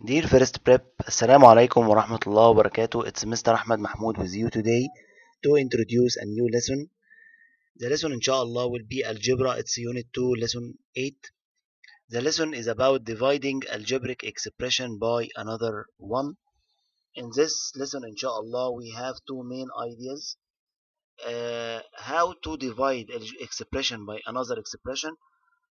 Dear First Prep, Assalamu alaikum wa rahmatullahi wa barakatuh. It's Mr. Ahmed Mahmoud with you today to introduce a new lesson. The lesson, inshallah, will be Algebra. It's Unit 2, Lesson 8. The lesson is about dividing algebraic expression by another one. In this lesson, inshallah, we have two main ideas. How to divide expression by another expression,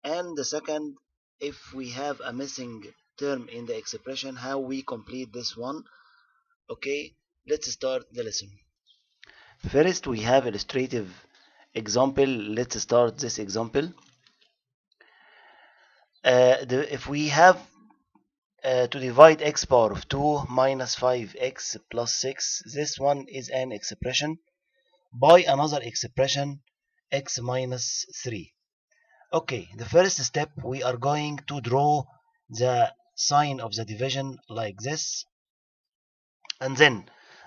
and the second, if we have a missing term in the expression, how we complete this one. Okay, let's start the lesson. First, we have illustrative example. Let's start this example. If we have to divide x power of 2 minus 5x plus 6, this one is an expression, by another expression x minus 3. Okay, the first step, we are going to draw the sign of the division like this, and then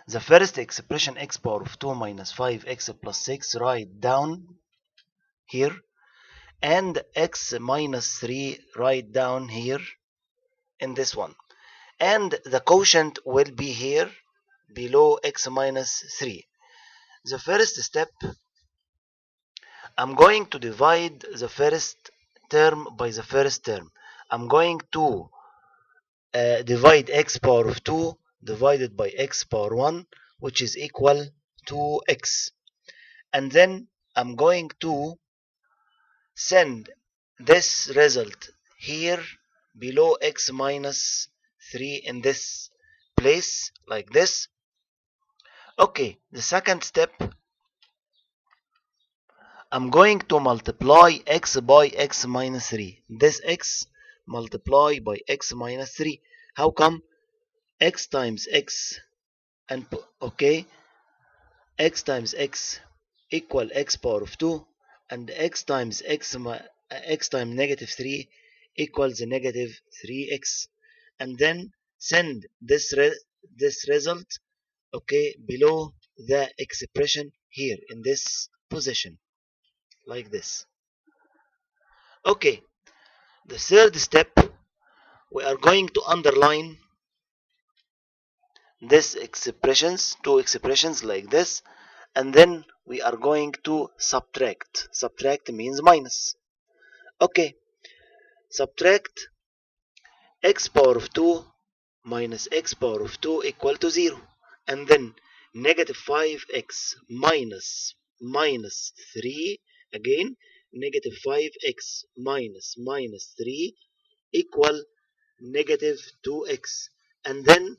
the first expression x power of 2 minus 5x plus 6 write down here, and x minus 3 write down here in this one, and the quotient will be here below x minus 3. The first step, I'm going to divide the first term by the first term. I'm going to divide x power of 2 divided by x power 1, which is equal to x. And then I'm going to send this result here below x minus 3 in this place, like this. Okay, the second step, I'm going to multiply x by x minus 3. This x multiply by x minus 3. How come? X times x, and okay, x times x equal x power of 2, and x times x times negative 3 equals negative 3x, and then send this result, okay, below the expression here in this position, like this. Okay, the third step, we are going to underline these expressions, two expressions like this, and then we are going to subtract. Subtract means minus. Okay, subtract x power of 2 minus x power of 2 equal to 0, and then negative 5x minus 3, again negative 5x minus 3 equal negative 2x, and then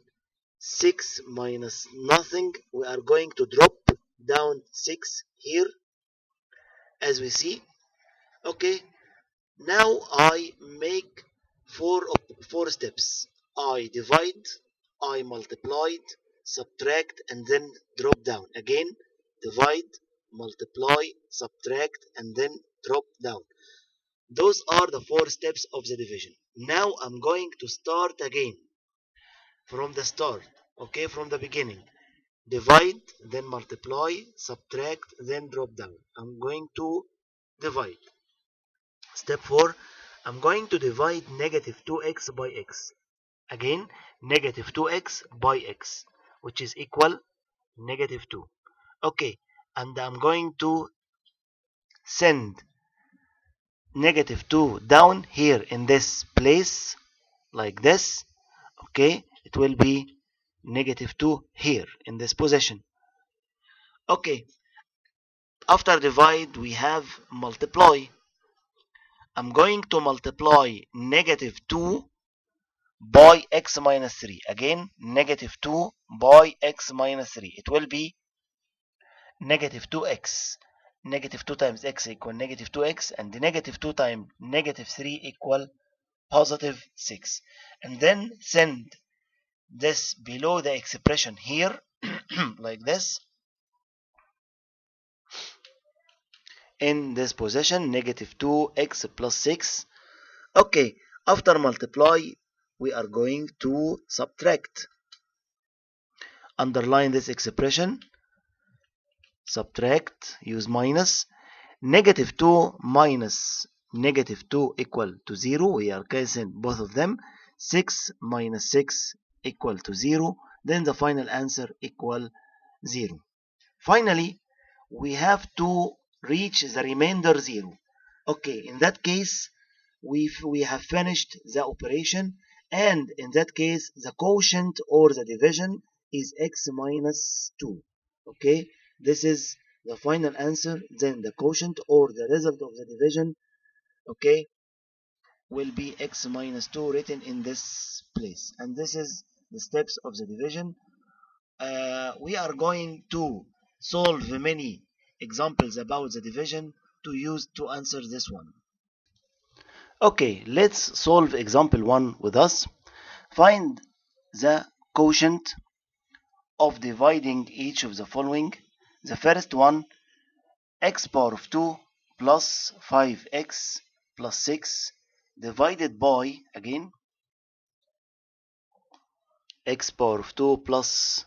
6 minus nothing, we are going to drop down 6 here, as we see. Okay, now I make four steps. I divide, I multiplied, subtract, and then drop down. Again, divide, multiply, subtract, and then drop down. Those are the 4 steps of the division. Now I'm going to start again from the start, okay, from the beginning. Divide, then multiply, subtract, then drop down. I'm going to divide. Step 4, I'm going to divide negative 2x by x. Again, negative 2x by x, which is equal negative 2. Okay, and I'm going to send negative 2 down here in this place, like this. Okay, it will be negative 2 here in this position. Okay, after divide, we have multiply. I'm going to multiply negative 2 by x minus 3. Again, negative 2 by x minus 3. It will be negative 2x. Negative 2 times x equal negative 2x, and the negative 2 times negative 3 equal positive 6. And then send this below the expression here like this. In this position, negative 2x plus 6. Okay, after multiply, we are going to subtract. Underline this expression. Subtract, use minus. Negative 2 minus negative 2 equal to 0. We are canceling both of them. 6 minus 6 equal to 0. Then the final answer equal 0. Finally, we have to reach the remainder 0. Okay, in that case, we have finished the operation, and in that case, the quotient or the division is x minus 2. Okay, this is the final answer. Then the quotient or the result of the division, okay, will be x minus 2 written in this place. And this is the steps of the division. We are going to solve many examples about the division to use to answer this one. Okay, let's solve example 1 with us. Find the quotient of dividing each of the following. The first one, x power of 2 plus 5x plus 6 divided by, again, x power of 2 plus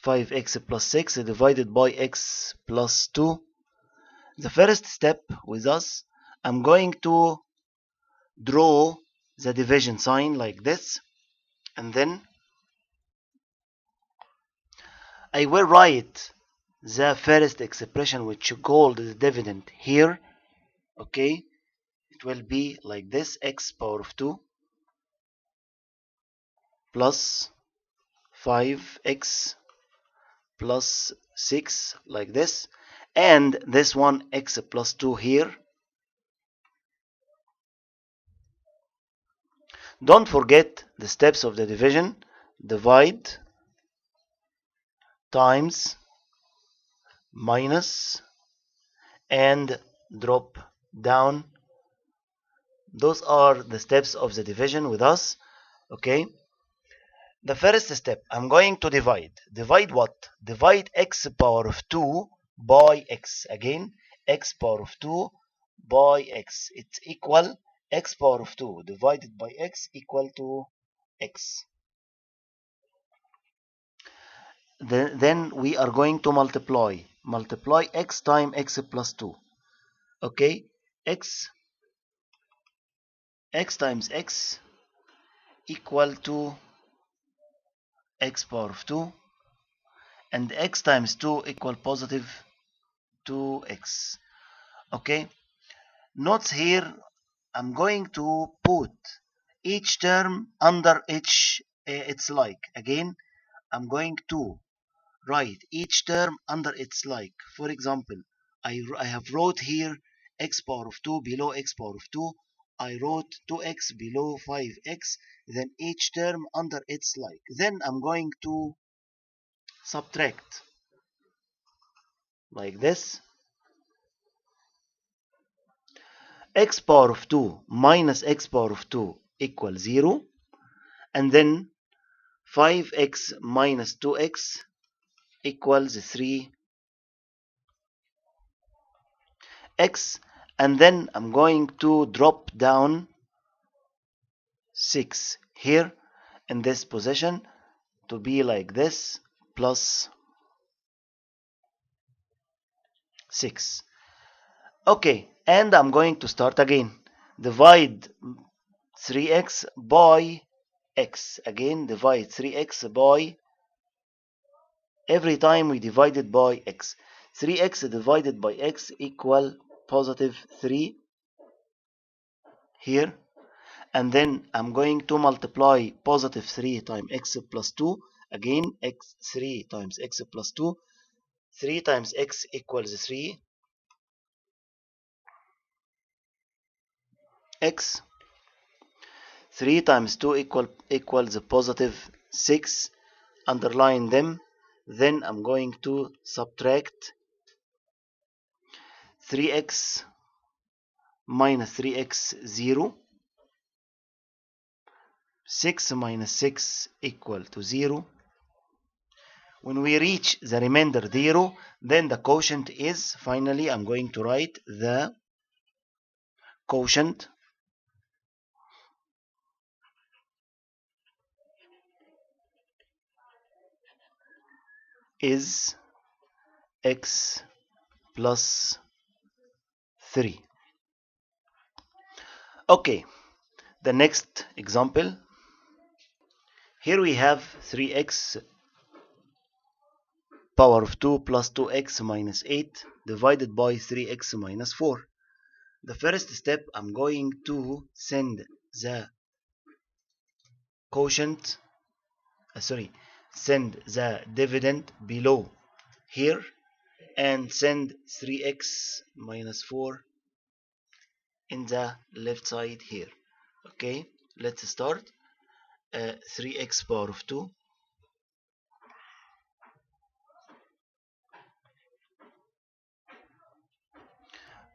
5x plus 6 divided by x plus 2. The first step with us, I'm going to draw the division sign like this, and then I will write the first expression which you call the dividend here. Okay, it will be like this, x power of 2 plus 5x plus 6 like this, and this one x plus 2 here. Don't forget the steps of the division. Divide, times, minus, and drop down. Those are the steps of the division with us. Okay, the first step, I'm going to divide. Divide what? Divide x power of 2 by x. Again, x power of 2 by x. It's equal x power of 2 divided by x equal to x. Then we are going to multiply. Multiply x times x plus 2. Okay, x times x equal to x power of 2, and x times 2 equal positive 2x. Okay, notes here, I'm going to put each term under its like. Again, I'm going to write each term under its like. For example, I have wrote here x power of 2 below x power of 2. I wrote 2x below 5x, then each term under its like. Then I'm going to subtract like this. X power of 2 minus x power of 2 equals 0. And then 5x minus 2x equals 3x. And then I'm going to drop down 6 here in this position to be like this, plus 6. Okay, and I'm going to start again. Divide 3x by x. Again, divide 3x by, every time we divide it by x. 3x divided by x equal positive 3 here. And then I'm going to multiply positive 3 times x plus 2. Again, x 3 times x plus 2. 3 times x equals 3. X 3 times 2 equals positive 6. Underline them. Then I'm going to subtract 3x minus 3x 0. 6 minus 6 equal to 0. When we reach the remainder 0, then the quotient is, finally I'm going to write the quotient is x plus 3. Okay, the next example. Here we have 3x power of 2 plus 2x minus 8 divided by 3x minus 4. The first step, I'm going to send the quotient, send the dividend below here and send 3x minus 4 in the left side here. Okay, let's start. 3x power of 2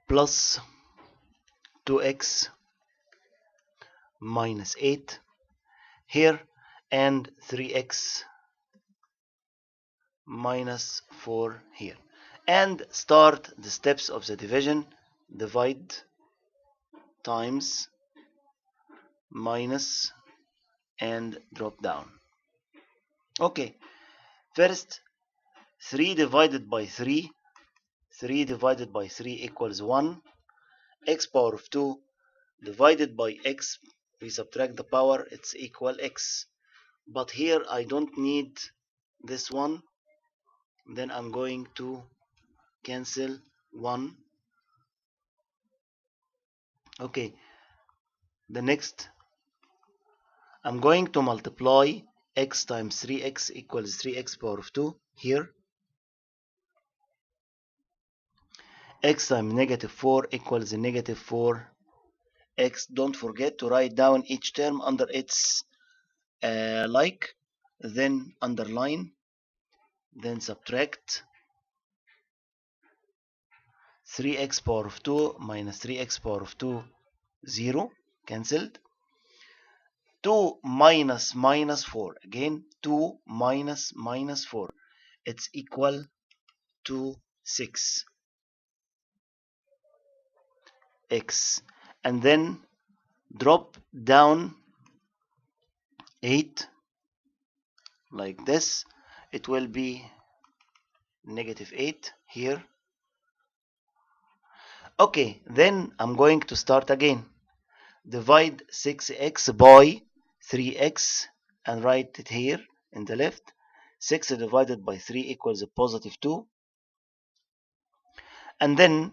plus 2x minus 8 here and 3x minus 4 here, and start the steps of the division. Divide times minus and drop down. Okay, first 3 divided by 3 equals 1. X power of 2 divided by x, we subtract the power, it's equal x. But here I don't need this one, then I'm going to cancel 1. Okay, the next, I'm going to multiply x times 3x equals 3x power of 2 here. X times negative 4 equals negative 4x. Don't forget to write down each term under its like, then underline, then subtract 3x power of 2 minus 3x power of 2, 0, cancelled. 2 minus minus 4, again 2 minus minus 4, it's equal to 6x, and then drop down 8 like this, it will be negative 8 here. Okay, then I'm going to start again. Divide 6x by 3x and write it here in the left. 6 divided by 3 equals a positive 2. And then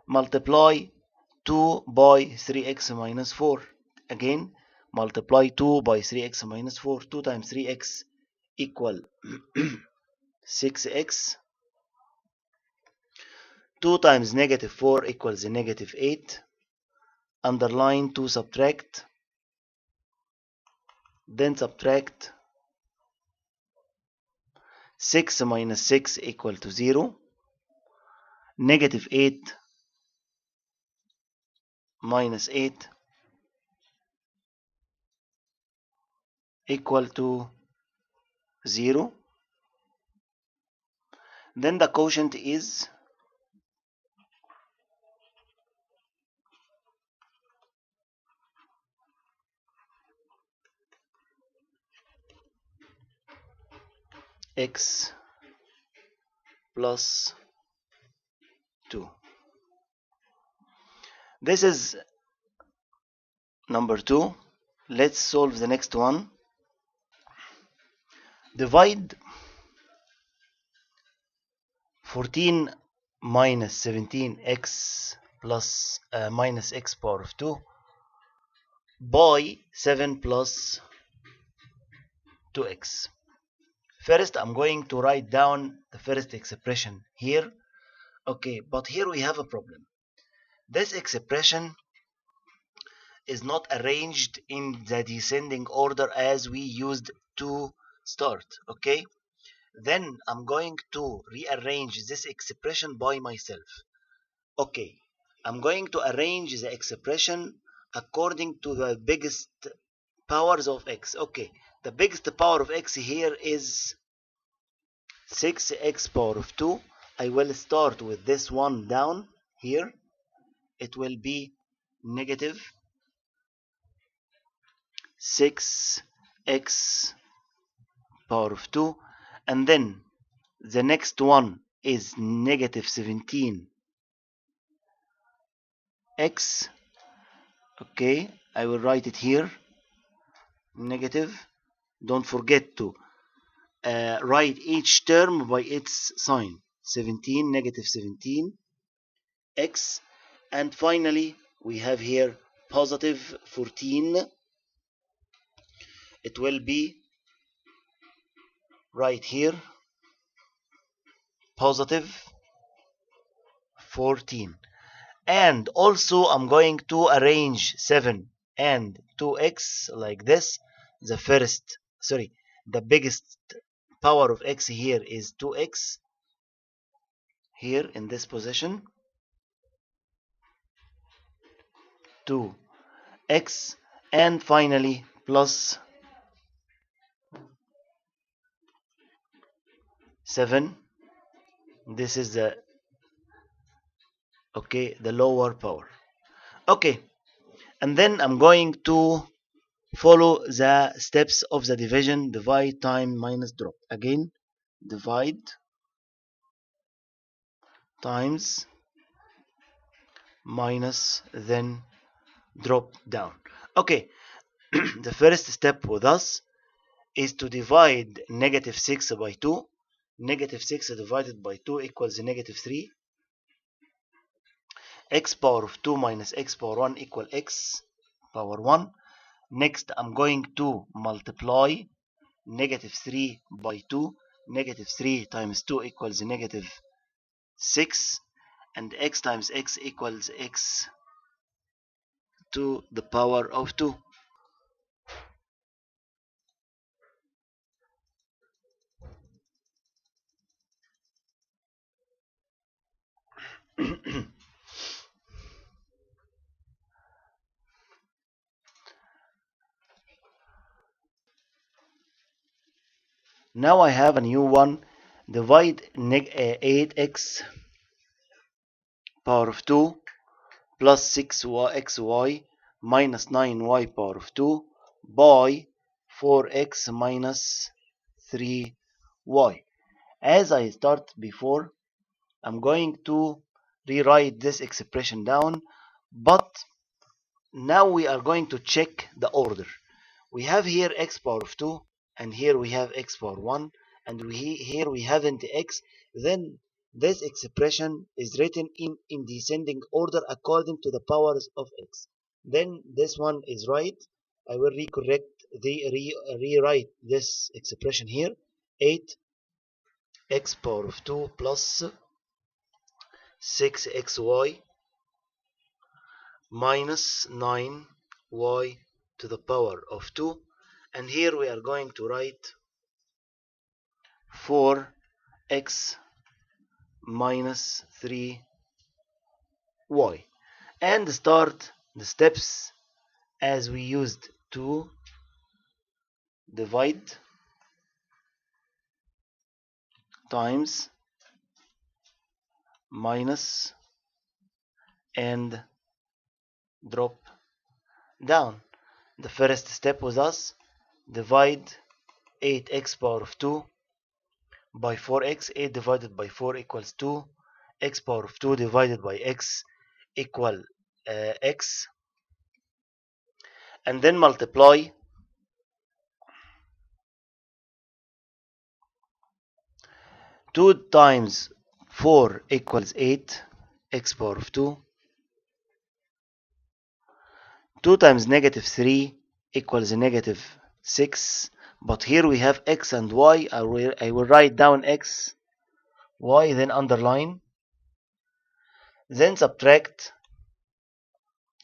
multiply 2 by 3x minus 4. Again, multiply 2 by 3x minus 4. 2 times 3x equal 6x. 2 times negative 4 equals negative 8. Underline 2, subtract. Then subtract 6 minus 6 equal to 0. Negative 8 minus 8 equal to 0. Then the quotient is x plus 2. This is number 2. Let's solve the next one. Divide 14 minus 17x plus minus x power of 2 by 7 plus 2x. First, I'm going to write down the first expression here. Okay, but here we have a problem. This expression is not arranged in the descending order as we used to start. Okay, then I'm going to rearrange this expression by myself. Okay, I'm going to arrange the expression according to the biggest powers of x. Okay, the biggest power of x here is 6x power of 2. I will start with this one down here. It will be negative 6x power of 2, and then the next one is negative 17x. Okay, I will write it here, negative. Don't forget to write each term by its sign. 17, negative 17 x, and finally we have here positive 14. It will be right here, positive 14. And also I'm going to arrange 7 and 2x like this. The biggest power of x here is 2x here in this position, 2x, and finally plus 7. This is the lower power. Okay, and then I'm going to follow the steps of the division: divide, time, minus, drop. Again, divide times minus, then drop down. Okay, the first step with us is to divide negative 6 by 2. Negative 6 divided by 2 equals negative 3. X power of 2 minus x power 1 equal x power 1. Next, I'm going to multiply negative 3 by 2. Negative 3 times 2 equals negative 6. And x times x equals x to the power of 2. Now I have a new one. Divide 8x power of 2 plus 6xy minus 9y power of 2 by 4x minus 3y. As I start before, I'm going to rewrite this expression down, but now we are going to check the order. We have here x power of 2, and here we have x power 1, and here we haven't x. Then this expression is written in descending order according to the powers of x. Then this one is right. I will rewrite this expression here. 8x power of 2 plus 6xy minus 9y to the power of 2, and here we are going to write 4x minus 3y, and start the steps as we used to divide times minus and drop down. The first step was us divide 8x power of 2 by 4x. 8 divided by 4 equals 2. X power of 2 divided by x equal x, and then multiply 2 times 4 equals 8, x power of 2. 2 times negative 3 equals negative 6, but here we have x and y. I will write down x, y, then underline, then subtract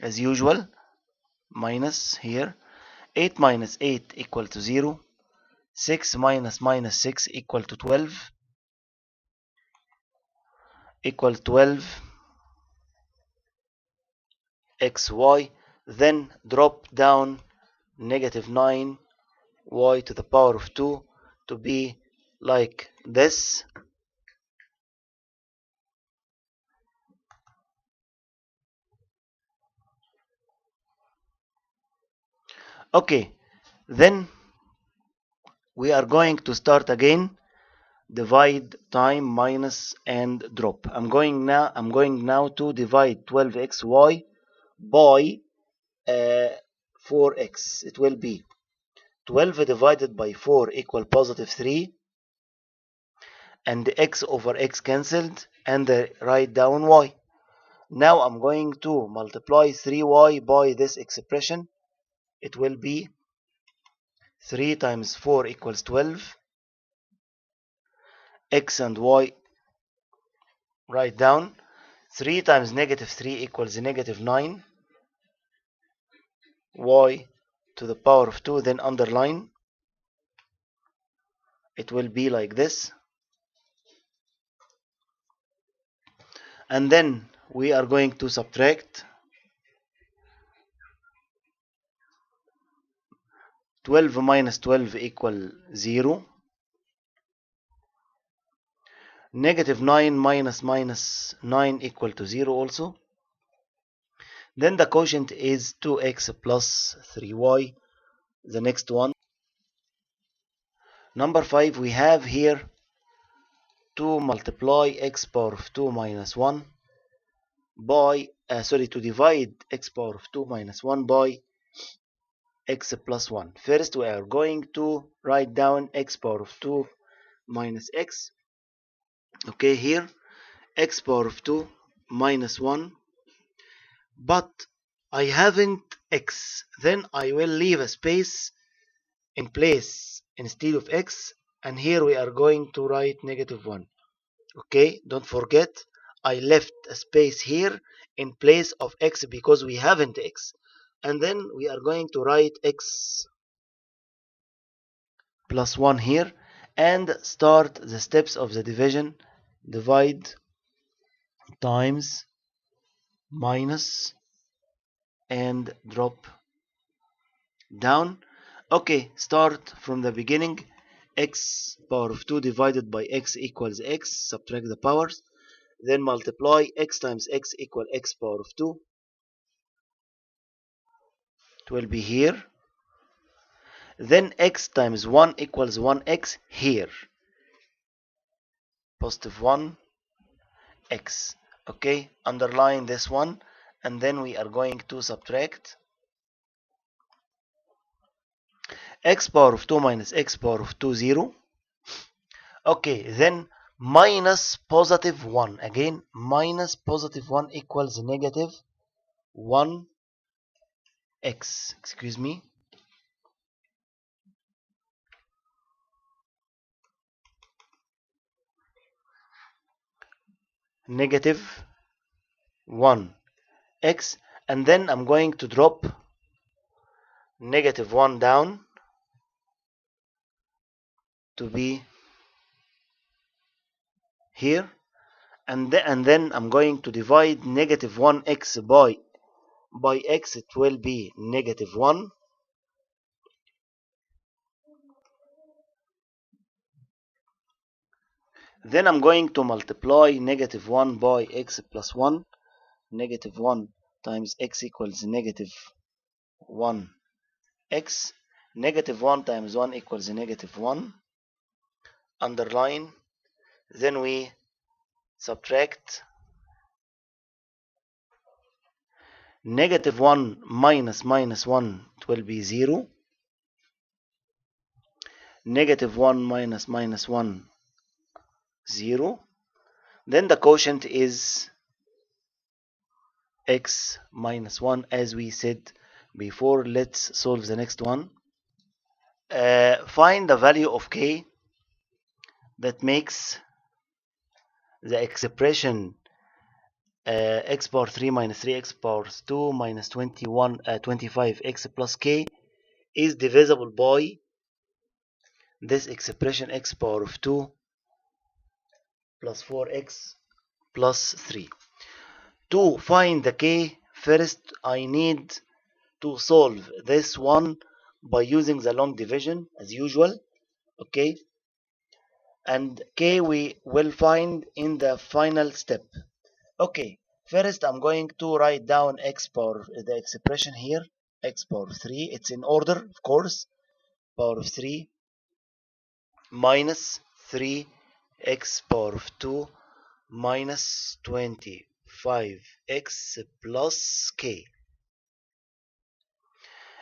as usual, minus here. 8 minus 8 equal to 0. 6 minus minus 6 equal to 12. Equal 12 xy, then drop down negative 9 y to the power of 2 to be like this. Okay, then we are going to start again. Divide, time, minus, and drop. I'm going now to divide 12xy by 4x. It will be 12 divided by 4 equal positive 3, and x over x cancelled, and write down y. Now I'm going to multiply 3y by this expression. It will be 3 times 4 equals 12. X and y write down. 3 times negative 3 equals negative 9. Y to the power of 2, then underline. It will be like this. And then we are going to subtract 12 minus 12 equal 0. Negative 9 minus 9 equal to 0 also. Then the quotient is 2x plus 3y. The next one. Number 5, we have here to multiply x power of 2 minus 1 by, to divide x power of 2 minus 1 by x plus 1. First, we are going to write down x power of 2 minus x. Okay, here, x power of 2 minus 1. But I haven't x. Then I will leave a space in place instead of x. And here we are going to write negative 1. Okay, don't forget, I left a space here in place of x because we haven't x. And then we are going to write x plus 1 here and start the steps of the division. Divide, times, minus, and drop down. Okay, start from the beginning. X power of 2 divided by x equals x. Subtract the powers. Then multiply x times x equal x power of 2. It will be here. Then x times 1 equals 1x here. Positive 1 x. Okay, underline this one, and then we are going to subtract x power of 2 minus x power of 2, 0. Okay, then minus positive 1. Again, minus positive 1 equals negative 1x. Excuse me. Negative 1x. And then I'm going to drop negative 1 down to be here. And then I'm going to divide negative 1x by x. It will be negative 1. Then I'm going to multiply negative 1 by x plus 1. Negative 1 times x equals negative 1x. Negative 1 times 1 equals negative 1. Underline. Then we subtract negative 1 minus minus 1. It will be 0. Negative 1 minus minus 1, 0. Then the quotient is x minus 1 as we said before. Let's solve the next one. Find the value of k that makes the expression x power 3 minus 3x power 2 minus 25x plus k is divisible by this expression x power of 2 plus 4x plus 3. To find the k, first I need to solve this one by using the long division as usual. Okay, and k we will find in the final step. Okay, first I'm going to write down x power the expression here, x power 3. It's in order, of course. Power of 3 minus 3x power of 2 minus 25x plus k.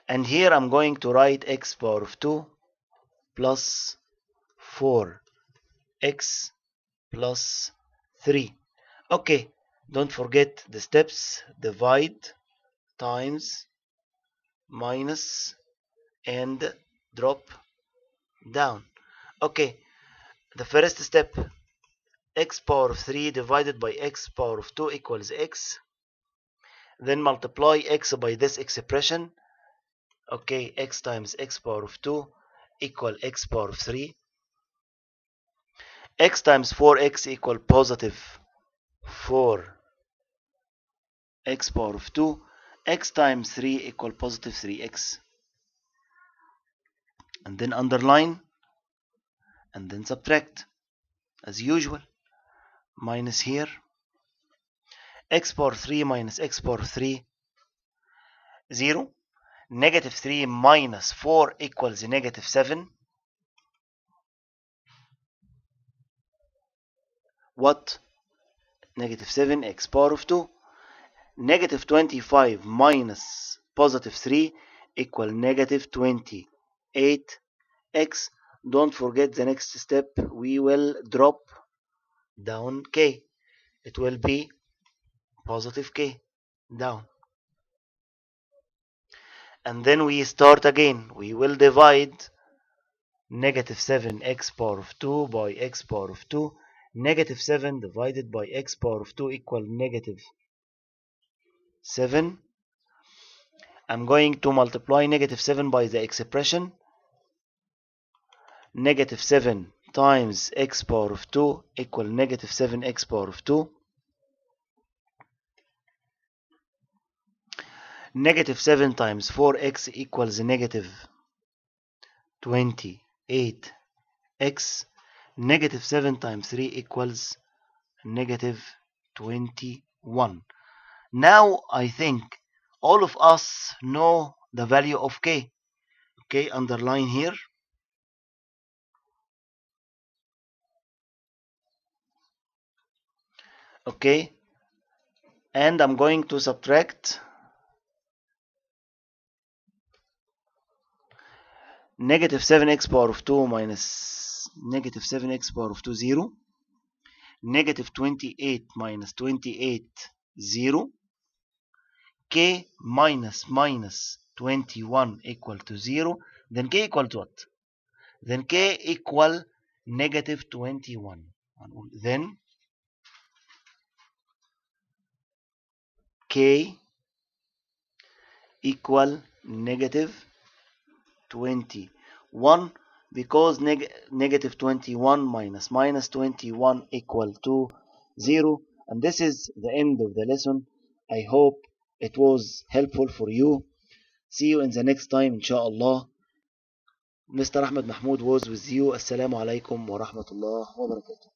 And here I'm going to write x power of 2 plus 4x plus 3. Okay, don't forget the steps: divide, times, minus, and drop down. Okay, the first step, x power of 3 divided by x power of 2 equals x. Then multiply x by this expression. Okay, x times x power of 2 equal x power of 3. X times 4x equal positive 4x power of 2. X times 3 equal positive 3x. And then underline and then subtract as usual. Minus here, x power 3 minus x power 3, 0. Negative 3 minus 4 equals negative 7. What? Negative 7 x power of 2. Negative 25 minus positive 3 equal negative 28 x. Don't forget the next step, we will drop down k. It will be positive k down. And then we start again. We will divide negative 7x power of 2 by x power of 2. Negative 7 divided by x power of 2 equal negative 7. I'm going to multiply negative 7 by the expression. Negative 7 times x power of 2 equal negative 7x power of 2. Negative 7 times 4x equals negative 28x. Negative 7 times 3 equals negative 21. Now I think all of us know the value of k. Okay, underline here. Okay, and I'm going to subtract negative 7x power of 2 minus negative 7x power of 2, 0. Negative 28 minus 28, 0. K minus minus 21 equal to 0. Then k equal to what? Then k equal negative 21. Then k equal negative 21, because negative 21 minus minus 21 equal to 0. And this is the end of the lesson. I hope it was helpful for you. See you in the next time, inshallah. Mr. Ahmed Mahmoud was with you. Assalamu alaikum wa rahmatullah wa barakatuh.